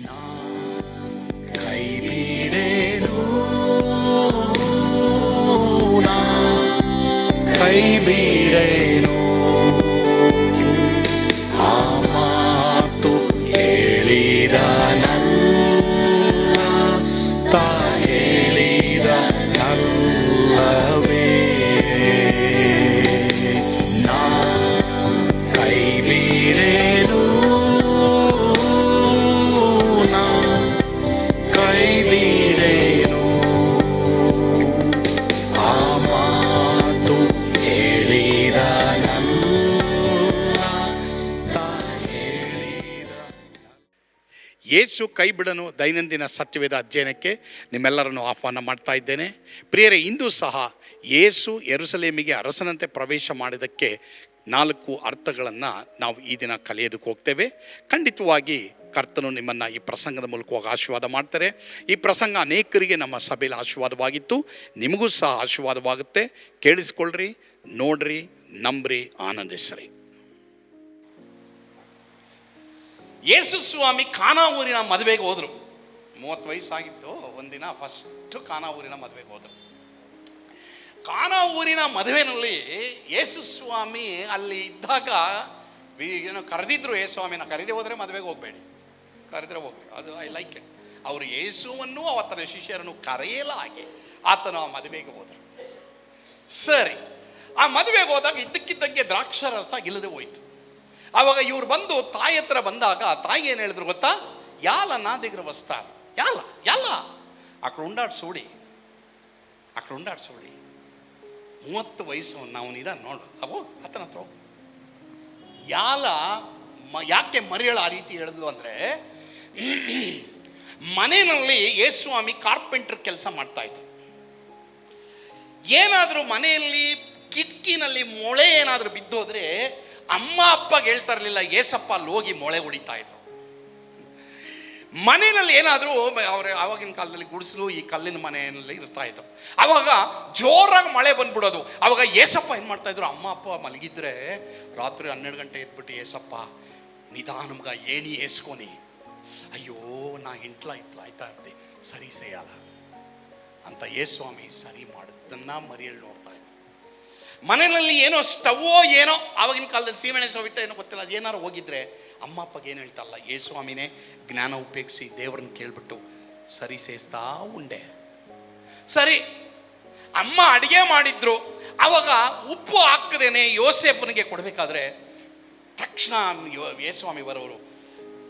ನಾ ಕೈ ಬಿಡೇನು, ನಾ ಕೈ ಬಿಡೇನು. ಆ ಮಾತು ಹೇಳಿದ ನನ್ನ ತಾ ಹೇಳಿದ ನಲ್ಲವೇ. ನಾ ಕೈ ಬಿಡೇನು, ನಾ ಕೈ ಬಿಡೇನು. ಆ ಮಾತು ಹೇಳಿದ ನನ್ನ ತಾ ಹೇಳಿದ. ಯೇಸು ಕೈ ಬಿಡನು ದೈನಂದಿನ ಸತ್ಯವೇದ ಅಧ್ಯಯನಕ್ಕೆ ನಿಮ್ಮೆಲ್ಲರನ್ನು ಆಹ್ವಾನ ಮಾಡ್ತಾ ಇದ್ದೇನೆ. ಪ್ರಿಯರೇ, ಇಂದು ಸಹ ಯೇಸು ಯೆರೂಸಲೇಮಿಗೆ ಅರಸನಂತೆ ಪ್ರವೇಶ ಮಾಡಿದ್ದಕ್ಕೆ 4 ಅರ್ಥಗಳನ್ನು ನಾವು ಈ ದಿನ ಕಲಿಯೋದಕ್ಕೆ ಹೋಗ್ತೇವೆ. ಖಂಡಿತವಾಗಿ ಕರ್ತನು ನಿಮ್ಮನ್ನು ಈ ಪ್ರಸಂಗದ ಮೂಲಕವಾಗಿ ಆಶೀರ್ವಾದ ಮಾಡ್ತಾರೆ. ಈ ಪ್ರಸಂಗ ಅನೇಕರಿಗೆ ನಮ್ಮ ಸಭೆಯಲ್ಲಿ ಆಶೀರ್ವಾದವಾಗಿತ್ತು, ನಿಮಗೂ ಸಹ ಆಶೀರ್ವಾದವಾಗುತ್ತೆ. ಕೇಳಿಸ್ಕೊಳ್ರಿ, ನೋಡ್ರಿ, ನಂಬ್ರಿ, ಆನಂದಿಸ್ರಿ. ಯೇಸು ಸ್ವಾಮಿ ಕಾನಾ ಊರಿನ ಮದುವೆಗೆ ಹೋದರು. 30 ವಯಸ್ಸಾಗಿತ್ತು. ಒಂದಿನ ಫಸ್ಟು ಕಾನಾ ಊರಿನ ಮದುವೆಗೆ ಹೋದರು. ಕಾನಾ ಊರಿನ ಮದುವೆನಲ್ಲಿ ಯೇಸು ಸ್ವಾಮಿ ಅಲ್ಲಿ ಇದ್ದಾಗ ಏನೋ ಕರೆದಿದ್ರು. ಯೇಸು ಸ್ವಾಮಿನ ಕರೆದೇ ಹೋದರೆ ಮದುವೆಗೆ ಹೋಗಬೇಡಿ, ಕರೆದ್ರೆ ಹೋಗ್ರಿ, ಅದು ಐ ಲೈಕ್ ಇಟ್. ಅವರು ಯೇಸುವನ್ನು ಆತನ ಶಿಷ್ಯರನ್ನು ಕರೆಯಲಾಗಿ ಆತನು ಆ ಮದುವೆಗೆ ಹೋದರು. ಸರಿ, ಆ ಮದುವೆಗೆ ಹೋದಾಗ ಇದ್ದಕ್ಕಿದ್ದಂಗೆ ದ್ರಾಕ್ಷಾರಸ ಇಲ್ಲದೆ ಹೋಯಿತು. ಆವಾಗ ಇವ್ರು ಬಂದು ತಾಯಿ ಹತ್ರ ಬಂದಾಗ ತಾಯಿ ಏನು ಹೇಳಿದ್ರು ಗೊತ್ತಾ? ಯಾಲ ನಾದಿಗ್ರ ವಸ್ತ, ಯಾಲ ಯಾಲ ಅక్కడ ಉಂಡಾಡ್ಸೋಡಿ, ಅక్కడ ಉಂಡಾಡ್ಸೋಡಿ. 30 ವಯಸ್ಸು ಅವನಿದ ನೋಡು, ಅವು ಆತನ ಹತ್ರ ಹೋಗು. ಯಾಲ ಯಾಕೆ ಮರಿಯಳು ಆ ರೀತಿ ಹೇಳಿದ್ಲು ಅಂದರೆ, ಮನೆಯಲ್ಲಿ ಯೇಸುಸ್ವಾಮಿ ಕಾರ್ಪೆಂಟರ್ ಕೆಲಸ ಮಾಡ್ತಾ ಇದ್ರು. ಏನಾದರೂ ಮನೆಯಲ್ಲಿ ಕಿಟಕಿನಲ್ಲಿ ಮೊಳೆ ಏನಾದರೂ ಬಿದ್ದೋದ್ರೆ ಅಮ್ಮ ಅಪ್ಪಗೆ ಹೇಳ್ತಾ ಇರಲಿಲ್ಲ, ಏಸಪ್ಪ ಅಲ್ಲಿ ಹೋಗಿ ಮೊಳೆ ಹೊಡಿತಾ ಇದ್ರು. ಮನೆಯಲ್ಲಿ ಏನಾದರೂ ಅವ್ರ ಆವಾಗಿನ ಕಾಲದಲ್ಲಿ ಗುಡಿಸಲು ಈ ಕಲ್ಲಿನ ಮನೆಯಲ್ಲಿ ಇರ್ತಾ ಇದ್ರು. ಅವಾಗ ಜೋರಾಗಿ ಮಳೆ ಬಂದ್ಬಿಡೋದು. ಅವಾಗ ಏಸಪ್ಪ ಏನು ಮಾಡ್ತಾ ಇದ್ರು, ಅಮ್ಮ ಅಪ್ಪ ಮಲಗಿದ್ರೆ ರಾತ್ರಿ 12 ಗಂಟೆ ಎದ್ಬಿಟ್ಟು, ಏಸಪ್ಪ ನಿಧಾನಮ್ಗ ಏಣಿ ಏಸ್ಕೊನಿ, ಅಯ್ಯೋ ನಾ ಇಂಟ್ಲ ಆಯ್ತಾ ಇರ್ತಿ, ಸರಿ ಸೇಯಲ್ಲ ಅಂತ ಯೇಸುಸ್ವಾಮಿ ಸರಿ ಮಾಡಿದ್ದನ್ನ ಮರಿಯಳು ನೋಡ್ತಾ ಇದ್ರು. ಮನೆಯಲ್ಲಿ ಏನೋ ಸ್ಟವ್ವೋ ಏನೋ ಆವಾಗಿನ ಕಾಲದಲ್ಲಿ ಸೀಮೆಣ್ಣೆ ಸೋವಿಟ್ಟ ಏನೋ ಗೊತ್ತಿಲ್ಲ, ಅದೇನಾರು ಹೋಗಿದ್ರೆ ಅಮ್ಮ ಅಪ್ಪಗೆ ಏನು ಹೇಳ್ತಾರಲ್ಲ, ಯೇಸುಸ್ವಾಮಿನೇ ಜ್ಞಾನ ಉಪಯೋಗಿಸಿ ದೇವ್ರನ್ನ ಕೇಳ್ಬಿಟ್ಟು ಸರಿ ಸೇಸ್ತಾ ಉಂಡೆ. ಸರಿ, ಅಮ್ಮ ಅಡಿಗೆ ಮಾಡಿದ್ರು. ಅವಾಗ ಉಪ್ಪು ಹಾಕದೇನೆ ಯೋಸೇಫನಿಗೆ ಕೊಡಬೇಕಾದ್ರೆ ತಕ್ಷಣ ಯೇಸುಸ್ವಾಮಿ ಬರೋರು,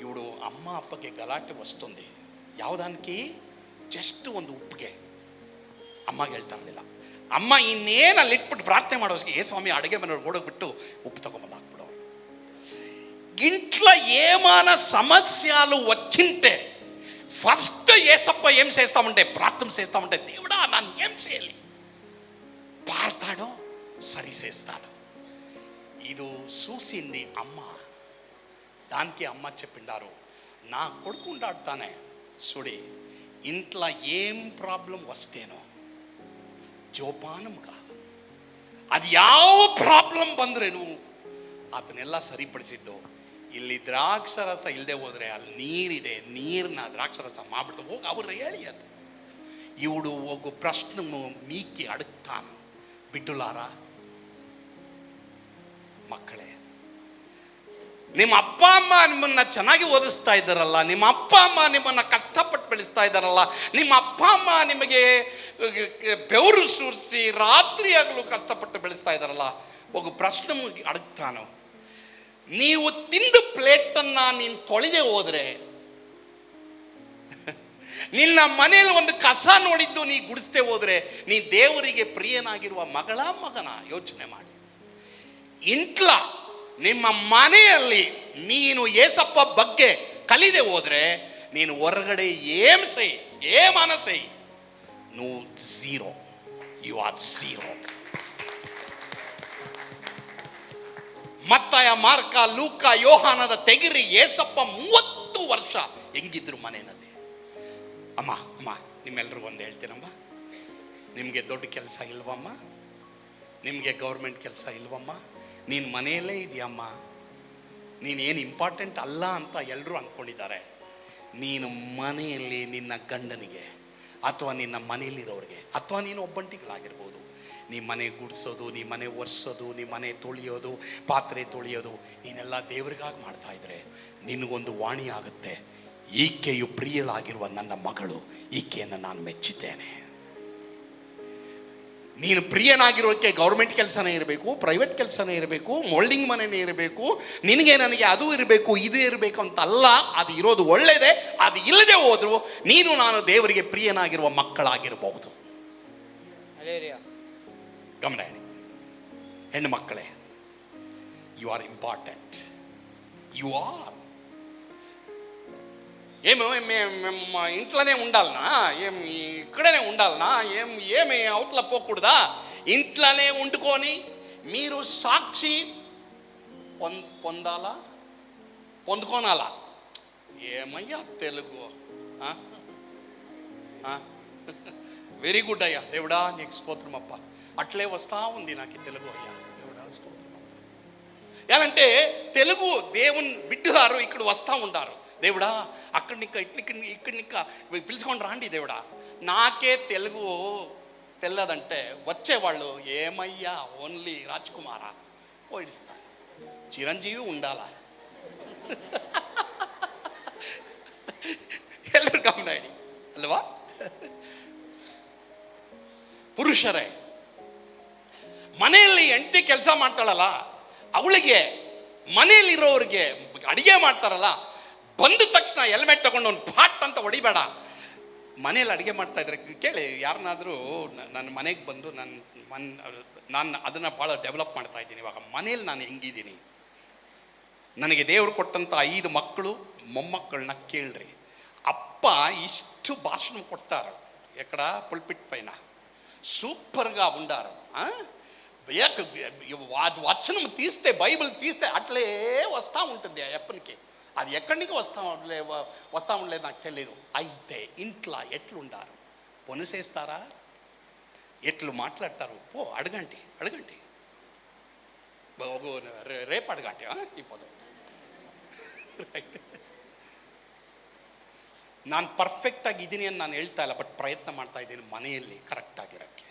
ಇವಳು ಅಮ್ಮ ಅಪ್ಪಗೆ ಗಲಾಟೆ ವಸ್ತುಂದಿ ಯಾವುದನ್ಕಿ ಜಸ್ಟ್ ಒಂದು ಉಪ್ಪಿಗೆ ಅಮ್ಮಗೆ ಹೇಳ್ತಾ ಇರಲಿಲ್ಲ. ಅಮ್ಮ ಇನ್ನೇನು ಅಲ್ಲಿ ಇಟ್ಬಿಟ್ಟು ಪ್ರಾರ್ಥನೆ ಮಾಡೋಸ್ಗೆ ಯೇಸುಸ್ವಾಮಿ ಅಡುಗೆ ಮನೆಯವ್ರು ಓಡೋಗ್ಬಿಟ್ಟು ಉಪ್ಪು ತಗೊಂಬಂದು ಹಾಕ್ಬಿಡೋರು. ఇంట్లో ఏమైనా సమస్యలు వచ్చింటే ఫస్ట్ ఏసప్ప ఏం చేస్తామంటే ప్రార్థన చేస్తామంటే, దేవుడా నన్ను ఏం చేయాలి, పాడతాడో సరి చేస్తాడు. ఇది చూసింది అమ్మ. దానికి అమ్మ చెప్పిండారు, నా కొడుకు ఉంటాడుతానే చూడి, ఇంట్లో ఏం ప్రాబ్లం వస్తేనో ಜೋಪಾನಮ್ಗ ಅದು ಯಾವ ಪ್ರಾಬ್ಲಮ್ ಬಂದ್ರೇನು ಅದನ್ನೆಲ್ಲ ಸರಿಪಡಿಸಿದ್ದು. ಇಲ್ಲಿ ದ್ರಾಕ್ಷರಸ ಇಲ್ಲದೆ ಹೋದ್ರೆ ಅಲ್ಲಿ ನೀರಿದೆ, ನೀರನ್ನ ದ್ರಾಕ್ಷರಸ ಮಾಡ್ಬಿಡ್ತು ಹೋಗಿ ಅವ್ರು ಹೇಳಿ. ಅದು ಇವಡು ಹೋಗು ಪ್ರಶ್ನೆ ಮೀಕಿ ಅಡುಕ್ತಾನು. ಬಿಡ್ಡುಲಾರ ಮಕ್ಕಳೇ, ನಿಮ್ಮ ಅಪ್ಪ ಅಮ್ಮ ನಿಮ್ಮನ್ನ ಚೆನ್ನಾಗಿ ಓದಿಸ್ತಾ ಇದ್ದಾರಲ್ಲ, ನಿಮ್ಮ ಅಪ್ಪ ಅಮ್ಮ ನಿಮ್ಮನ್ನ ಕಷ್ಟಪಟ್ಟು ಬೆಳೆಸ್ತಾ ಇದ್ದಾರಲ್ಲ, ನಿಮ್ಮ ಅಪ್ಪ ಅಮ್ಮ ನಿಮಗೆ ಬೆವರು ಸುರಿಸಿ ರಾತ್ರಿ ಆಗಲು ಕಷ್ಟಪಟ್ಟು ಬೆಳೆಸ್ತಾ ಇದ್ದಾರಲ್ಲ, ಹೋಗು ಪ್ರಶ್ನೆ ಅಡುಕ್ತಾನು. ನೀವು ತಿಂದು ಪ್ಲೇಟನ್ನು ನೀನು ತೊಳೆದೇ ಹೋದ್ರೆ, ನಿನ್ನ ಮನೆಯಲ್ಲಿ ಒಂದು ಕಸ ನೋಡಿದ್ದು ನೀ ಗುಡಿಸ್ದೆ ಹೋದ್ರೆ, ನೀ ದೇವರಿಗೆ ಪ್ರಿಯನಾಗಿರುವ ಮಗನ ಯೋಚನೆ ಮಾಡಿ. ಇಂಟ್ಲ ನಿಮ್ಮ ಮನೆಯಲ್ಲಿ ನೀನು ಏಸಪ್ಪ ಬಗ್ಗೆ ಕಲಿದೆ ಹೋದ್ರೆ, ನೀನು ಹೊರಗಡೆ ಏಮಾನ ಸೈ no zero, you are zero. ಮತ್ತಾಯ, ಮಾರ್ಕ, ಲೂಕ, ಯೋಹಾನದ ತೆಗಿರಿ. ಏಸಪ್ಪ 30 ವರ್ಷ ಹೆಂಗಿದ್ರು ಮನೆಯಲ್ಲಿ. ಅಮ್ಮ ನಿಮ್ಮೆಲ್ರಿಗೂ ಒಂದು ಹೇಳ್ತೀನಮ್ಮ, ನಿಮಗೆ ದೊಡ್ಡ ಕೆಲಸ ಇಲ್ವಮ್ಮ, ನಿಮಗೆ ಗೌರ್ಮೆಂಟ್ ಕೆಲಸ ಇಲ್ವಮ್ಮ, ನೀನು ಮನೆಯಲ್ಲೇ ಇದೆಯಮ್ಮ, ನೀನೇನು ಇಂಪಾರ್ಟೆಂಟ್ ಅಲ್ಲ ಅಂತ ಎಲ್ಲರೂ ಅಂದ್ಕೊಂಡಿದ್ದಾರೆ. ನೀನು ಮನೆಯಲ್ಲಿ ನಿನ್ನ ಗಂಡನಿಗೆ ಅಥವಾ ನಿನ್ನ ಮನೆಯಲ್ಲಿರೋರಿಗೆ ಅಥವಾ ನೀನು ಒಬ್ಬಂಟಿಗಳಾಗಿರ್ಬೋದು, ನೀ ಮನೆ ಗುಡಿಸೋದು, ನೀ ಮನೆ ಒರೆಸೋದು, ನೀ ಮನೆ ತೊಳೆಯೋದು, ಪಾತ್ರೆ ತೊಳೆಯೋದು, ನೀನೆಲ್ಲ ದೇವರಿಗಾಗಿ ಮಾಡ್ತಾ ಇದ್ರೆ ನಿನಗೊಂದು ವಾಣಿ ಆಗುತ್ತೆ, ಈಕೆಯು ಪ್ರಿಯಳಾಗಿರುವ ನನ್ನ ಮಗಳು, ಈಕೆಯನ್ನು ನಾನು ಮೆಚ್ಚಿದ್ದೇನೆ. ನೀನು ಪ್ರಿಯನಾಗಿರೋಕ್ಕೆ ಗೌರ್ಮೆಂಟ್ ಕೆಲಸನೇ ಇರಬೇಕು, ಪ್ರೈವೇಟ್ ಕೆಲಸನೇ ಇರಬೇಕು, ಮೋಲ್ಡಿಂಗ್ ಮನೆಯೇ ಇರಬೇಕು, ನಿನಗೆ ನನಗೆ ಅದು ಇರಬೇಕು ಇದು ಇರಬೇಕು ಅಂತಲ್ಲ. ಅದು ಇರೋದು ಒಳ್ಳೆಯದೇ. ಅದು ಇಲ್ಲದೆ ಹೋದ್ರು ನೀನು ನಾನು ದೇವರಿಗೆ ಪ್ರಿಯನಾಗಿರುವ ಮಕ್ಕಳಾಗಿರಬಹುದು. ಗಮನ ಇಡಿ ಹೆಣ್ಣು ಮಕ್ಕಳೇ, you are important. You are ఇంట్లోనే ఉండాలనా, ఇక్కడనే ఉండాలనా, ఏమి అవతల పోకూడదా? ఇంట్లోనే వండుకొని మీరు సాక్షి పొందుకోనాలా? ఏమయ్యా తెలుగు! వెరీ గుడ్ అయ్యా, దేవుడా నీకు స్తోత్రం అప్ప. అట్లే వస్తా ఉంది నాకు తెలుగు అయ్యా, దేవుడా స్తోత్రం అప్ప. ఎలాంటే తెలుగు దేవుని బిడ్డలారు ఇక్కడ వస్తూ ఉంటారు. దేవుడా అక్కడ నిక్క ఇక్కడ నిక్క పిలుచుకొని రాండి దేవుడా. నాకే తెలుగు తెల్లదంటే వచ్చేవాళ్ళు ఏమయ్యా ఓన్లీ రాజ్ కుమారా పోయిస్తా, చిరంజీవి ఉండాలా. ಎಲ್ಲರೂ ಗಮನ ಇಡಿ ಅಲ್ವಾ? ಪುರುಷರೇ, ಮನೆಯಲ್ಲಿ ಹೆಂಡತಿ ಕೆಲಸ ಮಾಡ್ತಾಳಲ್ಲ ಅವಳಿಗೆ, ಮನೆಯಲ್ಲಿರೋರಿಗೆ ಅಡಿಗೆ ಮಾಡ್ತಾರಲ್ಲ, ಬಂದ ತಕ್ಷಣ ಹೆಲ್ಮೆಟ್ ತಗೊಂಡು ಒಂದು ಫಾಟ್ ಅಂತ ಹೊಡಿಬೇಡ. ಮನೇಲಿ ಅಡುಗೆ ಮಾಡ್ತಾ ಇದ್ರೆ ಕೇಳಿ, ಯಾರನ್ನಾದರೂ ನನ್ನ ಮನೆಗೆ ಬಂದು ನಾನು ಅದನ್ನು ಭಾಳ ಡೆವಲಪ್ ಮಾಡ್ತಾ ಇದ್ದೀನಿ ಇವಾಗ. ಮನೇಲಿ ನಾನು ಹೆಂಗಿದ್ದೀನಿ, ನನಗೆ ದೇವರು ಕೊಟ್ಟಂಥ 5 ಮಕ್ಕಳು ಮೊಮ್ಮಕ್ಕಳನ್ನ ಕೇಳ್ರಿ. ಅಪ್ಪ ఇಷ್ಟು భాషను కొడతారు ఎక్కడ పుల్పిట్ పైన, సూపర్గా ఉండారు. వచనం తీస్తే, బైబిల్ తీస్తే అట్లే వస్తూ ఉంటుంది ఆ అప్పనికి. అది ఎక్కడి నుంచి వస్తూ ఉండలేదు నాకు తెలియదు. అయితే ఇంట్లో ఎట్లుండారు, పొనిసేస్తారా, ఎట్లు మాట్లాడతారు? పో అడగండి రేపు అడగండి ఇప్పుడు. ರೈಟ್, ನಾನು ಪರ್ಫೆಕ್ಟಾಗಿ ಇದ್ದೀನಿ ಅಂತ ನಾನು ಹೇಳ್ತಾ ಇಲ್ಲ, ಬಟ್ ಪ್ರಯತ್ನ ಮಾಡ್ತಾ ಇದ್ದೀನಿ ಮನೆಯಲ್ಲಿ ಕರೆಕ್ಟಾಗಿರೋಕ್ಕೆ.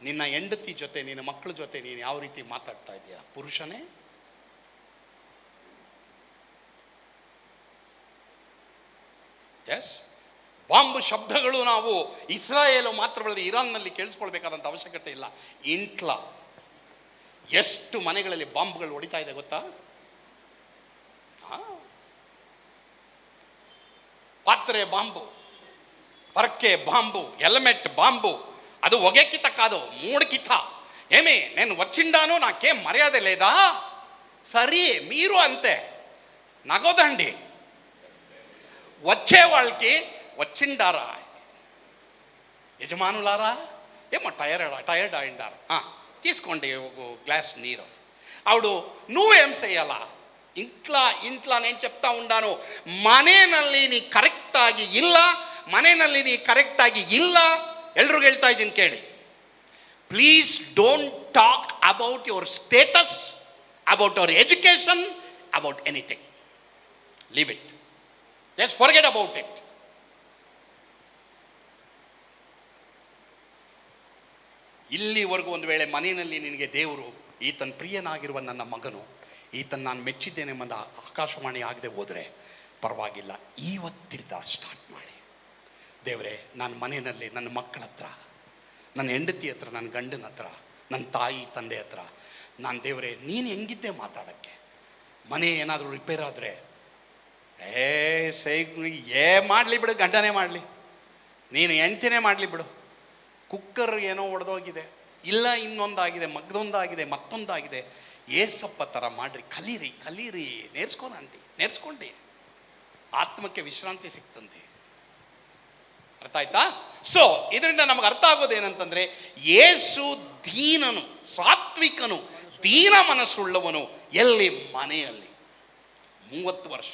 ನಿನ್ನ ಹೆಂಡತಿ ಜೊತೆ, ನಿನ್ನ ಮಕ್ಕಳ ಜೊತೆ ನೀನು ಯಾವ ರೀತಿ ಮಾತಾಡ್ತಾ ಇದೆಯಾ ಪುರುಷನೇ? ಎಸ್, ಬಾಂಬು ಶಬ್ದಗಳು ನಾವು ಇಸ್ರಾಯೇಲು ಮಾತ್ರವಲ್ಲದೆ ಇರಾನ್ನಲ್ಲಿ ಕೇಳಿಸ್ಕೊಳ್ಬೇಕಾದಂಥ ಅವಶ್ಯಕತೆ ಇಲ್ಲ. ಇಂಟ್ಲ ಎಷ್ಟು ಮನೆಗಳಲ್ಲಿ ಬಾಂಬ್ಗಳು ಹೊಡಿತಾ ಇದೆ ಗೊತ್ತಾ? ಪಾತ್ರೆ ಬಾಂಬು, పరకే బాంబు, హెల్మెట్ బాంబు, అది ఒగేకిత కాదు 3 కిత. ఏమి నేను వచ్చిండాను, నాకేం మర్యాద లేదా? సరే మీరు అంతే నగోదండి. వచ్చే వాళ్ళకి వచ్చిండారా యజమానులారా, ఏమో టైర్డ్ అయిండారు, తీసుకోండి ఒక గ్లాస్ నీరు. ఆవిడ నువ్వేం చెయ్యాలా? ಇಂಟ್ಲ నేను చెప్తా ఉండాను, ಮನೆಯಲ್ಲಿ ನೀ ಕರೆಕ್ಟಾಗಿ ಇಲ್ಲ. ಎಲ್ರಿಗೂ ಹೇಳ್ತಾ ಇದ್ದೀನಿ ಕೇಳಿ, please don't talk about your status, about your education, about anything. Leave it, just forget about it. ಇಲ್ಲಿವರೆಗೂ ಒಂದು ವೇಳೆ ಮನೆಯಲ್ಲಿ ನಿನಗೆ ದೇವರು ಈತನ ಪ್ರಿಯನಾಗಿರುವ ನನ್ನ ಮಗನು, ಈತನ ನಾನು ಮೆಚ್ಚಿದ್ದೇನೆ ಎಂಬ ಆಕಾಶವಾಣಿ ಆಗದೆ ಹೋದರೆ ಪರವಾಗಿಲ್ಲ, ಇವತ್ತಿಂದ ಸ್ಟಾರ್ಟ್ ಮಾಡಿ. ದೇವರೇ, ನನ್ನ ಮನೆಯಲ್ಲಿ ನನ್ನ ಮಕ್ಕಳ ಹತ್ರ, ನನ್ನ ಹೆಂಡತಿ ಹತ್ರ, ನನ್ನ ಗಂಡನ ಹತ್ರ, ನನ್ನ ತಾಯಿ ತಂದೆ ಹತ್ರ ನಾನು ದೇವರೇ ನೀನು ಹೆಂಗಿದ್ದೆ ಮಾತಾಡೋಕ್ಕೆ. ಮನೆ ಏನಾದರೂ ರಿಪೇರ್ ಆದರೆ ಮಾಡಲಿ ಬಿಡು, ಗಂಡನೇ ಮಾಡಲಿ, ನೀನು ಹೆಂಡ್ತಿನೇ ಮಾಡಲಿ ಬಿಡು, ಕುಕ್ಕರ್ ಏನೋ ಒಡೆದೋಗಿದೆ, ಇಲ್ಲ ಇನ್ನೊಂದಾಗಿದೆ, ಮತ್ತೊಂದಾಗಿದೆ, ಏಸಪ್ಪ ಥರ ಮಾಡ್ರಿ, ಕಲೀರಿ, ನೇರ್ಸ್ಕೊಂಡು ಆತ್ಮಕ್ಕೆ ವಿಶ್ರಾಂತಿ ಸಿಗ್ತಂತೆ. ಅರ್ಥ ಆಯ್ತಾ? ಸೊ ಇದರಿಂದ ನಮಗೆ ಅರ್ಥ ಆಗೋದೇನಂತಂದ್ರೆ, ಯೇಸು ದೀನನು, ಸಾತ್ವಿಕನು, ದೀನ ಮನಸ್ಸುಳ್ಳವನು. ಎಲ್ಲಿ? ಮನೆಯಲ್ಲಿ. 30 ವರ್ಷ.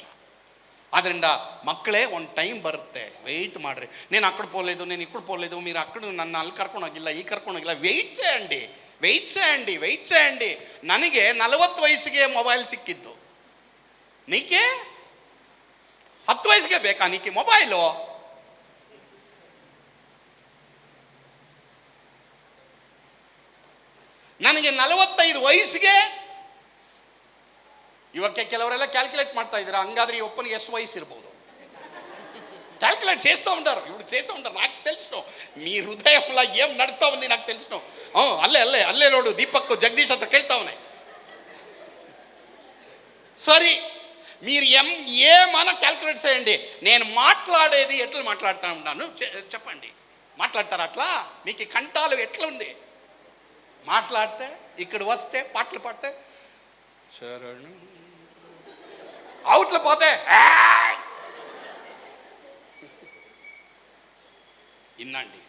ಆದ್ದರಿಂದ ಮಕ್ಕಳೇ, ಒಂದು ಟೈಮ್ ಬರುತ್ತೆ, వెయిట్ ಮಾಡ್ರಿ. నేను అక్కడ పోలేదు, నేను ఇక్కడ పోలేదు, మీరు అక్కడ నన్ను ಅಲ್ಲಿ ಕರ್ಕೊಂಡೋಗಿಲ್ಲ, ಈ ಕರ್ಕೊಂಡೋಗಿಲ್ಲ. వెయిట్ చేయండి. ನನಗೆ 40 ವಯಸ್ಸಿಗೆ ಮೊಬೈಲ್ ಸಿಕ್ಕಿದ್ದು, ನೀಕೆ 10 ವಯಸ್ಸಿಗೆ ಬೇಕಾ ನಿಕ್ಕೆ ಮೊಬೈಲು? ನನಗೆ 45 ವಯಸ್ಸಿಗೆ, ಇವಕ್ಕೆ ಕೆಲವರೆಲ್ಲ క్యాల్కులేట్ ಮಾಡ್ತಾ ಇದ್ದೀರಾ, ಹಂಗಾದ್ರೆ ಈ ಒಪ್ಪನಿಗೆ ಎಷ್ಟು ವಯಸ್సు ఇర్ಬೋದು? క్యాల్కులేట్ చేస్తూ ఉంటారు, ఇప్పుడు చేస్తూ ఉంటారు. నాకు తెలుసును మీ హృదయంలో ఏం నడుతా ఉంది, నాకు తెలుసును. అల్లే నోడు దీపక్ జగదీష్ అంతా కేಳ್ತಾವನೆ. సరే, మీరు ఏమన్నా క్యాల్కులేట్ చేయండి. నేను మాట్లాడేది ఎట్లా మాట్లాడుతూ ఉన్నాను చెప్పండి. మాట్లాడతారు అట్లా? మీకు కంఠాలు ఎట్లుంది? మాట్లాడితే ఇక్కడ వస్తే పాటలు పాడితే శరణు, అవుట్లు పోతే ಇನ್ನಂಡಿ.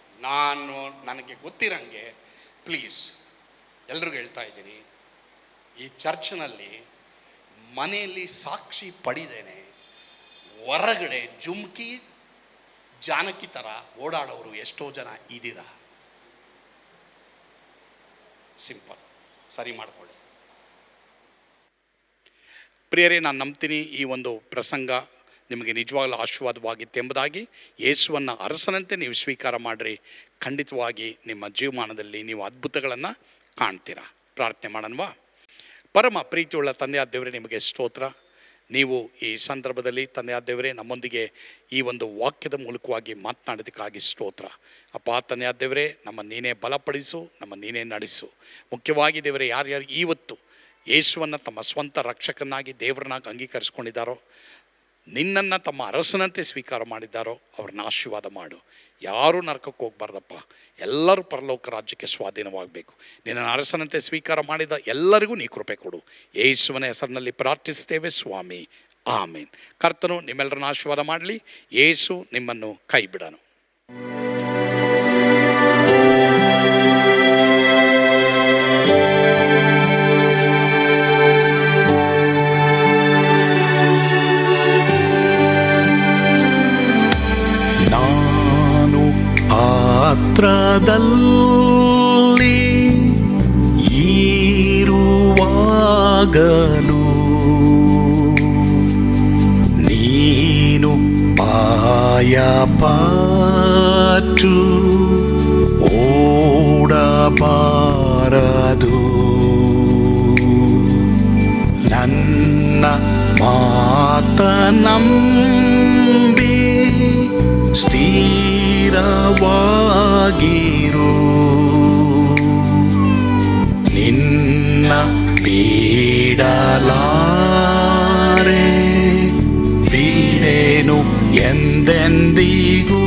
ನನಗೆ ಗೊತ್ತಿರಂಗೆ ಪ್ಲೀಸ್ ಎಲ್ರಿಗೂ ಹೇಳ್ತಾ ಇದ್ದೀನಿ, ಈ ಚರ್ಚ್ನಲ್ಲಿ ಮನೆಯಲ್ಲಿ ಸಾಕ್ಷಿ ಪಡಿದೇನೆ ಹೊರಗಡೆ ಜುಮ್ಕಿ ಜಾನಕಿ ಥರ ಓಡಾಡೋರು ಎಷ್ಟೋ ಜನ ಇದ್ದೀರಾ. ಸಿಂಪಲ್, ಸರಿ ಮಾಡಿಕೊಳ್ಳಿ. ಪ್ರಿಯರೇ, ನಾನು ನಂಬ್ತೀನಿ ಈ ಒಂದು ಪ್ರಸಂಗ ನಿಮಗೆ ನಿಜವಾಗಲೂ ಆಶೀರ್ವಾದವಾಗಿತ್ತೆಂಬುದಾಗಿ. ಯೇಸುವನ್ನು ಅರಸನಂತೆ ನೀವು ಸ್ವೀಕಾರ ಮಾಡಿರಿ, ಖಂಡಿತವಾಗಿ ನಿಮ್ಮ ಜೀವಮಾನದಲ್ಲಿ ನೀವು ಅದ್ಭುತಗಳನ್ನು ಕಾಣ್ತೀರಾ. ಪ್ರಾರ್ಥನೆ ಮಾಡೋಣವಾ? ಪರಮ ಪ್ರೀತಿಯುಳ್ಳ ತಂದೆಯಾದ ದೇವರೇ, ನಿಮಗೆ ಸ್ತೋತ್ರ. ನೀವು ಈ ಸಂದರ್ಭದಲ್ಲಿ ತಂದೆಯಾದ ದೇವರೇ ನಮ್ಮೊಂದಿಗೆ ಈ ಒಂದು ವಾಕ್ಯದ ಮೂಲಕವಾಗಿ ಮಾತನಾಡೋದಕ್ಕಾಗಿ ಸ್ತೋತ್ರ. ಅಪ್ಪ ತಂದೆಯಾದ ದೇವರೇ, ನಮ್ಮ ನೀನೇ ಬಲಪಡಿಸು, ನಮ್ಮ ನೀನೇ ನಡೆಸು. ಮುಖ್ಯವಾಗಿ ದೇವರೇ, ಯಾರ್ಯಾರು ಇವತ್ತು ಯೇಸುವನ್ನು ತಮ್ಮ ಸ್ವಂತ ರಕ್ಷಕನಾಗಿ ದೇವರನ್ನಾಗಿ ಅಂಗೀಕರಿಸ್ಕೊಂಡಿದ್ದಾರೋ, ನಿನ್ನನ್ನು ತಮ್ಮ ಅರಸನಂತೆ ಸ್ವೀಕಾರ ಮಾಡಿದ್ದಾರೋ ಅವ್ರನ್ನ ಆಶೀರ್ವಾದ ಮಾಡು. ಯಾರೂ ನರಕಕ್ಕೆ ಹೋಗ್ಬಾರ್ದಪ್ಪ, ಎಲ್ಲರೂ ಪರಲೋಕ ರಾಜ್ಯಕ್ಕೆ ಸ್ವಾಧೀನವಾಗಬೇಕು. ನಿನ್ನನ್ನು ಅರಸನಂತೆ ಸ್ವೀಕಾರ ಮಾಡಿದ ಎಲ್ಲರಿಗೂ ನೀ ಕೃಪೆ ಕೊಡು. ಯೇಸುವಿನ ಹೆಸರಿನಲ್ಲಿ ಪ್ರಾರ್ಥಿಸ್ತೇವೆ ಸ್ವಾಮಿ, ಆಮೇನ್. ಕರ್ತನು ನಿಮ್ಮೆಲ್ಲರನ್ನ ಆಶೀರ್ವಾದ ಮಾಡಲಿ. ಯೇಸು ನಿಮ್ಮನ್ನು ಕೈ ಬಿಡನು. ಪಾತ್ರದಲ್ಲಿ ಇರುವಾಗಲೂ ನೀನು ಪಾಯಪಟ್ಟು ಓಡಬಾರದು. ನನ್ನ ಮಾತನಂಬಿ ಸ್ಥಿರವಾಗಿರು. ನಿನ್ನ ಬಿಡಲಾರೆ, ಬಿಡೆನು ಎಂದೆಂದಿಗೂ.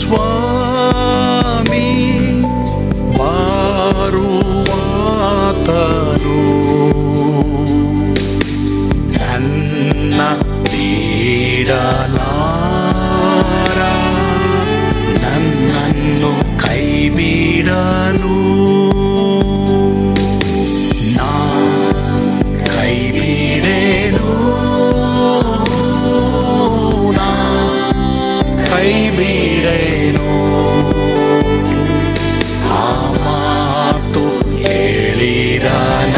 ಸ್ವಾಮಿ ಬಾರುವಾತನು ನನ್ನ ನನ್ನನ್ನು ಕೈ ಬಿಡಲು ನಾ ಕೈ ಬಿಡೆನು, ನಾ ಕೈ ಬಿಡೆನು. ಆ ಮಾತು ಹೇಳಿದನಲ್ಲ,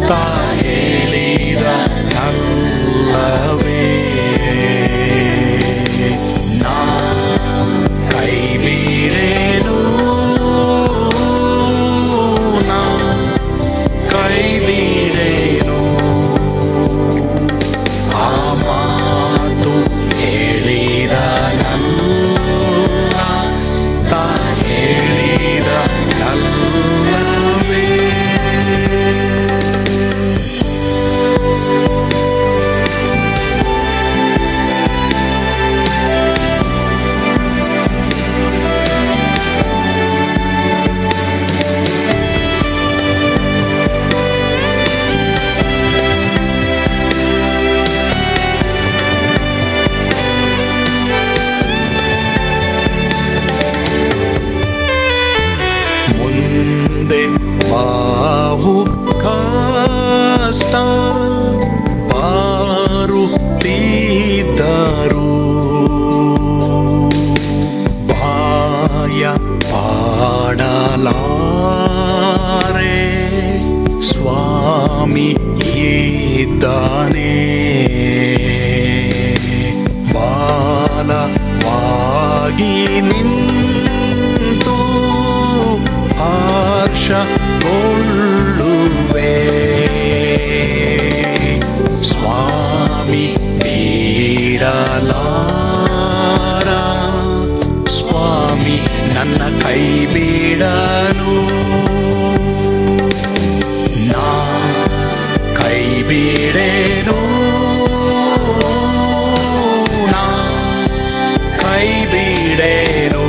ತಾ ಹೇಳಿದನಲ್ಲವೇ, ನಾ ಕೈ ಬಿಡೆನು, ನಾ ಕೈ ಬಿಡೆನು. ಆ ಮಾತು ಹೇಳಿದನಲ್ಲ, ತಾ ಹೇಳಿದನಲ್ಲವೇ. ಮುಂದೆ ಬಾವು ಕಷ್ಟ ಬಾರುತ್ತಿದ್ದರು, ಭಯ ಪಾಡಲಾರೆ, ಸ್ವಾಮಿ ಇದ್ದಾನೆ. ಬಾಲವಾಗಿ ನಿಂತು ಹರ್ಷಗೊಳ್ಳುವೆ, ಸ್ವಾಮಿ ಬಿಡಲಾರ, ಸ್ವಾಮಿ ನನ್ನ ಕೈ ಬಿಡಲು, ನಾ ಕೈ ಬಿಡೆನು, ನಾ ಕೈ ಬಿಡೆನು.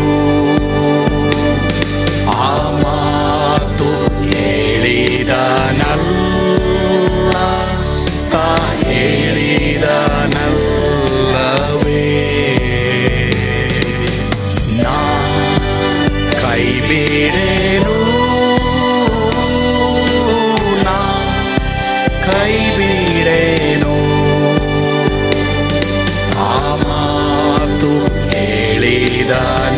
ಆ ಮಾತು ಹೇಳಿದನಲ್ಲ, ತಾ ಹೇಳಿದನಲ್ಲವೇ, ನಾ ಕೈ ಬಿಡೆನು, ನಾ ಕೈ ಬಿಡೆನು. ಆ ಮಾತು ಹೇಳಿದನಲ್ಲ,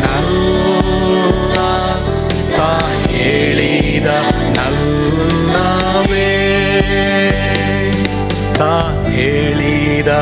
ತಾ ಹೇಳಿದನಲ್ಲವೇ, ತಾ ಹೇಳಿದನಲ್ಲವೇ.